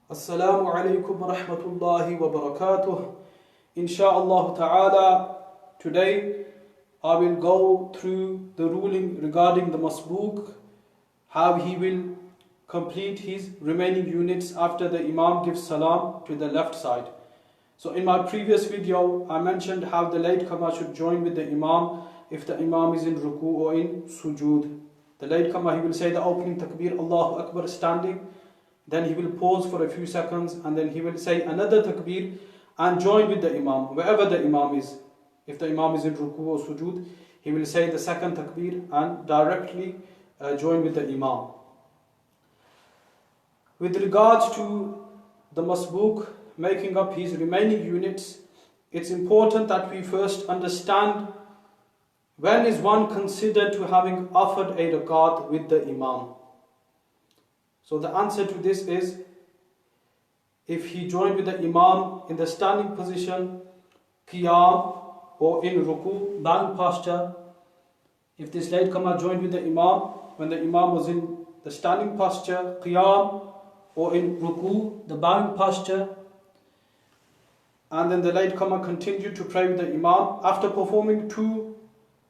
Assalamu alaikum wa rahmatullahi wa barakatuh. Insha'Allah ta'ala, today I will go through the ruling regarding the masbook, how he will complete his remaining units after the Imam gives salam to the left side. So in my previous video, I mentioned how the latecomer should join with the Imam if the Imam is in ruku or in sujood. The latecomer, he will say the opening takbir, Allahu Akbar, standing. Then he will pause for a few seconds and then he will say another takbir and join with the Imam, wherever the Imam is. If the Imam is in ruku or sujood, he will say the second takbir and directly join with the Imam. With regards to the masbook making up his remaining units, it's important that we first understand when is one considered to having offered a rakat with the Imam. So the answer to this is, if he joined with the Imam in the standing position, qiyam, or in ruku, bowing posture. If this latecomer joined with the Imam when the Imam was in the standing posture, qiyam, or in ruku, the bowing posture, and then the latecomer continued to pray with the Imam, after performing two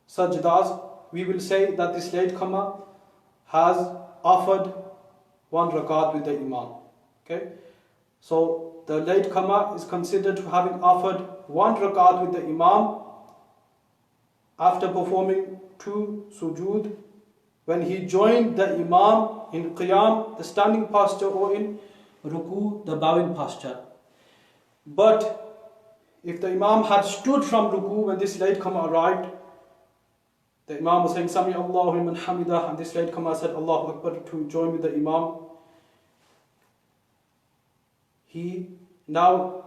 sajdas, we will say that this latecomer has offered one rakat with the Imam. Okay? So the latecomer is considered to having offered one rakat with the Imam after performing two sujood when he joined the Imam in qiyam, the standing posture, or in ruku, the bowing posture. But if the Imam had stood from ruku when this latecomer arrived, the Imam was saying Sami Allahu liman hamidah, and this latecomer said Allahu Akbar to join with the Imam, he now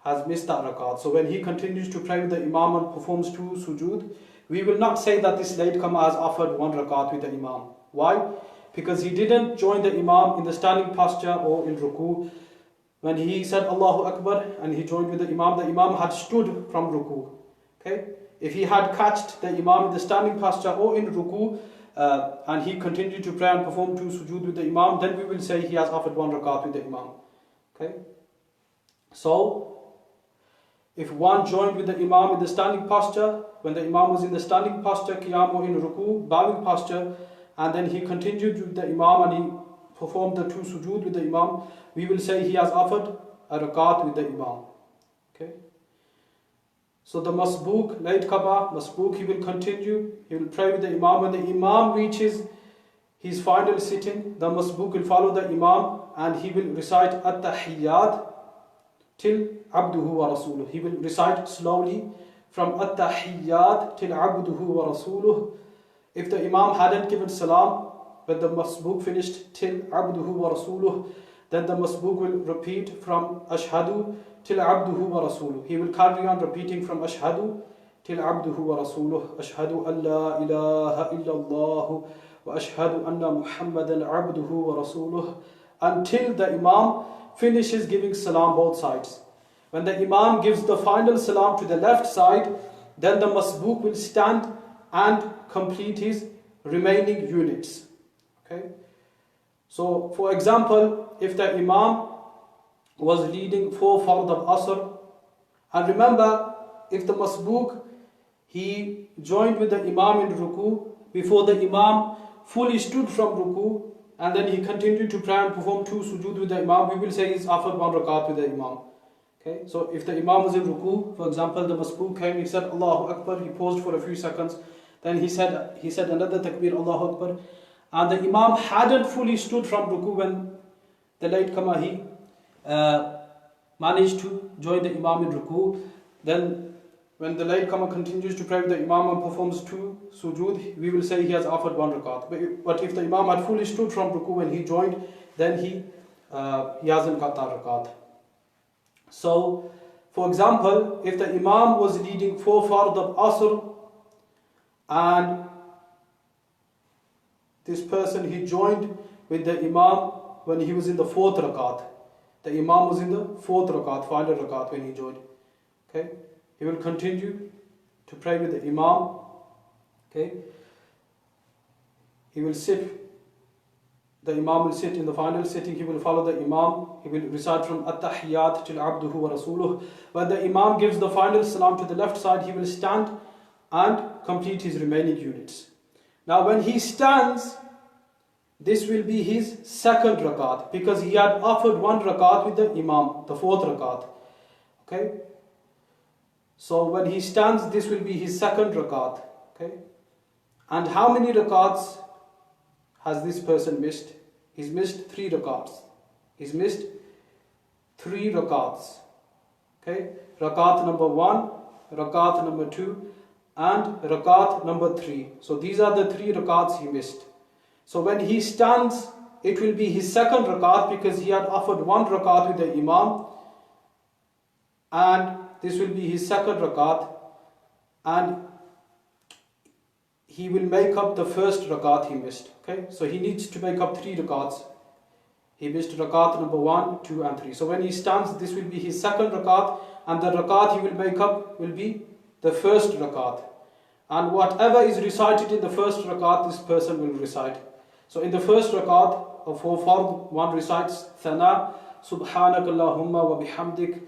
has missed that rakat. So when he continues to pray with the Imam and performs two sujood, we will not say that this latecomer has offered one rakat with the Imam. Why? Because he didn't join the Imam in the standing posture or in ruku. When he said Allahu Akbar and he joined with the Imam had stood from ruku. Okay? If he had catched the Imam in the standing posture or in ruku and he continued to pray and perform two sujood with the Imam, then we will say he has offered one rakat with the Imam. Okay? So, if one joined with the Imam in the standing posture, when the Imam was in the standing posture, qiyam, or in ruku, bowing posture, and then he continued with the Imam and he performed the two sujood with the Imam, we will say he has offered a rakat with the Imam. Okay? So the masbook, masbook, he will continue, he will pray with the Imam. When the Imam reaches his final sitting, the masbook will follow the Imam and he will recite at-tahiyyat till abduhu wa rasuluh. He will recite slowly from at-tahiyyat till abduhu wa rasuluh. If the Imam hadn't given salam, when the masbook finished till abduhu wa rasuluh, then the masbook will repeat from ashhadu till abduhu wa rasuluh. He will carry on repeating from ashhadu till abduhu wa rasuluh. Ashhadu an la ilaha illallah wa ashhadu anna muhammadan abduhu wa rasuluh, until the Imam finishes giving salam both sides. When the Imam gives the final salam to the left side, then the masbook will stand and complete his remaining units. Okay? So, for example, if the Imam was leading 4 fard of Asr, and remember, if the masbook, he joined with the Imam in ruku, before the Imam fully stood from ruku, and then he continued to pray and perform two sujood with the Imam, we will say he's offered one rakat with the Imam. Okay? So if the Imam was in ruku, for example, the masbook came, he said Allahu Akbar, he paused for a few seconds, then he said another takbir, Allahu Akbar, and the Imam hadn't fully stood from ruku when the latecomer, he managed to join the Imam in ruku. Then when the latecomer continues to pray with the Imam and performs two sujood, we will say he has offered one rakat. But if the Imam had fully stood from ruku when he joined, then he hasn't got that rakat. So, for example, if the Imam was leading 4 fard of Asr, and this person, he joined with the Imam when he was in the 4th rakat. The Imam was in the 4th rakat, final rakat when he joined. Okay? He will continue to pray with the Imam. Okay? He will sit The Imam will sit in the final sitting, he will follow the Imam, he will recite from At-Tahiyyat till Abduhu wa Rasuluh. When the Imam gives the final salam to the left side, he will stand and complete his remaining units. Now when he stands, this will be his second rakat, because he had offered one rakat with the Imam, the fourth rakat. Okay? So when he stands, this will be his second rakat. Okay? And how many rakats has this person missed? He's missed 3 rakats. He's missed 3 rakats. Okay? Rakat number 1, rakat number 2, and rakat number 3. So these are the 3 rakats he missed. So when he stands, it will be his second rakat, because he had offered one rakat with the Imam, and this will be his second rakat, and he will make up the first rakat he missed. Okay, so he needs to make up 3 rakats. He missed rakat number 1, 2 and 3. So when he stands, this will be his second rakat, and the rakat he will make up will be the first rakat. And whatever is recited in the first rakat, this person will recite. So in the first rakat of 4 fard, one recites Thana, Subhanakallahumma wa bihamdik.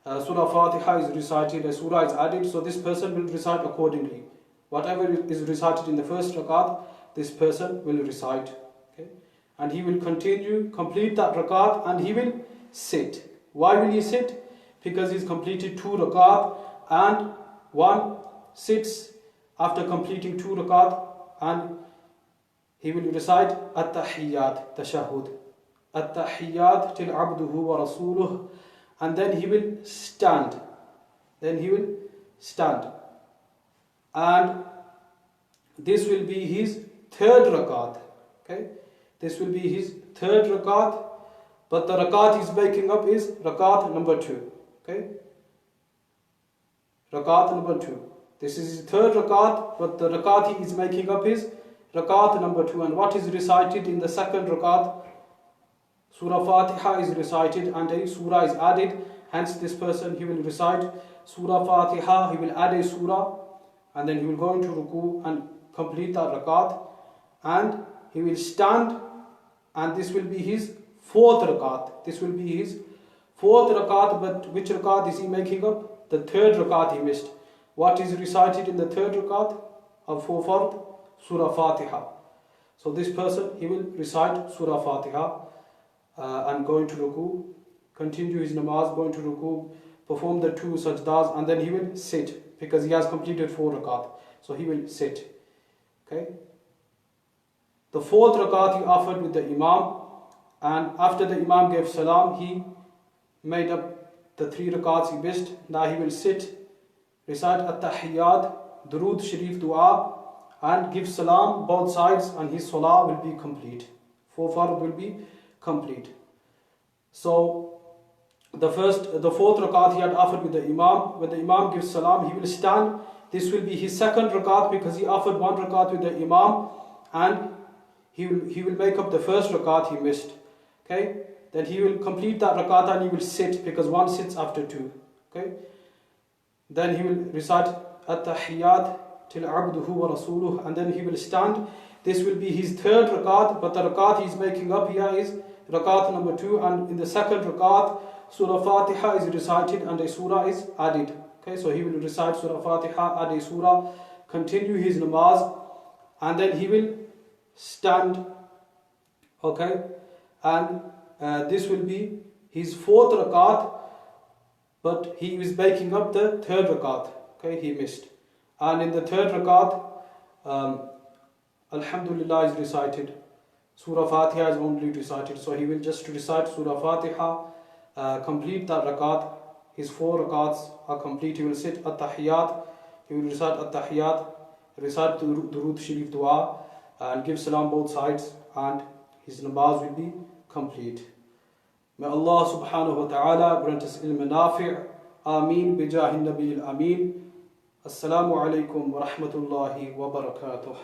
Surah Fatiha is recited, a surah is added, so this person will recite accordingly. Whatever is recited in the first rakat, this person will recite. Okay? And he will continue, complete that rakat, and he will sit. Why will he sit? Because he's completed 2 rakat, and one sits after completing 2 rakat, and he will recite At-Tahiyyat, Tashahhud. At-Tahiyyat till Abduhu wa Rasuluh. And then he will stand. Then he will stand. And this will be his third rakat. Okay? This will be his third rakat. But the rakat he's making up is rakat number 2. Okay? Rakat number 2. This is his third rakat, but the rakat he is making up is rakat number 2. And what is recited in the second rakat? Surah Fatiha is recited and a surah is added. Hence this person, he will recite Surah Fatiha, he will add a surah, and then he will go into ruku and complete that rakat. And he will stand, and this will be his 4th rakat. This will be his 4th rakat, but which rakat is he making up? The 3rd rakat he missed. What is recited in the 3rd rakat of 4 fard? Surah Fatiha. So this person, he will recite Surah Fatiha and go into ruku, continue his namaz, go into ruku, perform the 2 sajdas, and then he will sit, because he has completed 4 rakat. So he will sit. Okay. The 4th rakat he offered with the Imam, and after the Imam gave salam, he made up the 3 rakats he missed. Now he will sit, recite At-Tahiyyat, Durood Sharif Dua, and give salam both sides, and his salah will be complete. 4 fard will be complete. So the 4th rakat he had offered with the Imam. When the Imam gives salam, he will stand. This will be his second rakat, because he offered 1 rakat with the Imam, and he will make up the first rakat he missed. Okay? Then he will complete that rakat and he will sit, because 1 sits after 2. Okay? Then he will recite At-Tahiyyat till Abduhu wa Rasuluh, and then he will stand. This will be his 3rd rakat, but the rakat he is making up here is rakat number 2, and in the second rakat, Surah Fatiha is recited and a surah is added. Okay, so he will recite Surah Fatiha, add a surah, continue his namaz, and then he will stand. Okay, and this will be his 4th rakat, but he is making up the 3rd rakat. Okay, he missed. And in the 3rd rakat, Alhamdulillah is recited. Surah Fatiha is only recited. So he will just recite Surah Fatiha, complete that rakat. His 4 rakats are complete. He will sit At-Tahiyyat. He will recite At-Tahiyyat, recite Durood Sharif Dua, and give salam both sides, and his namaz will be complete. May Allah subhanahu wa ta'ala grant us ilm nafi'. Ameen bijahi nabi al-ameen. Assalamu alaikum wa rahmatullahi wa barakatuh.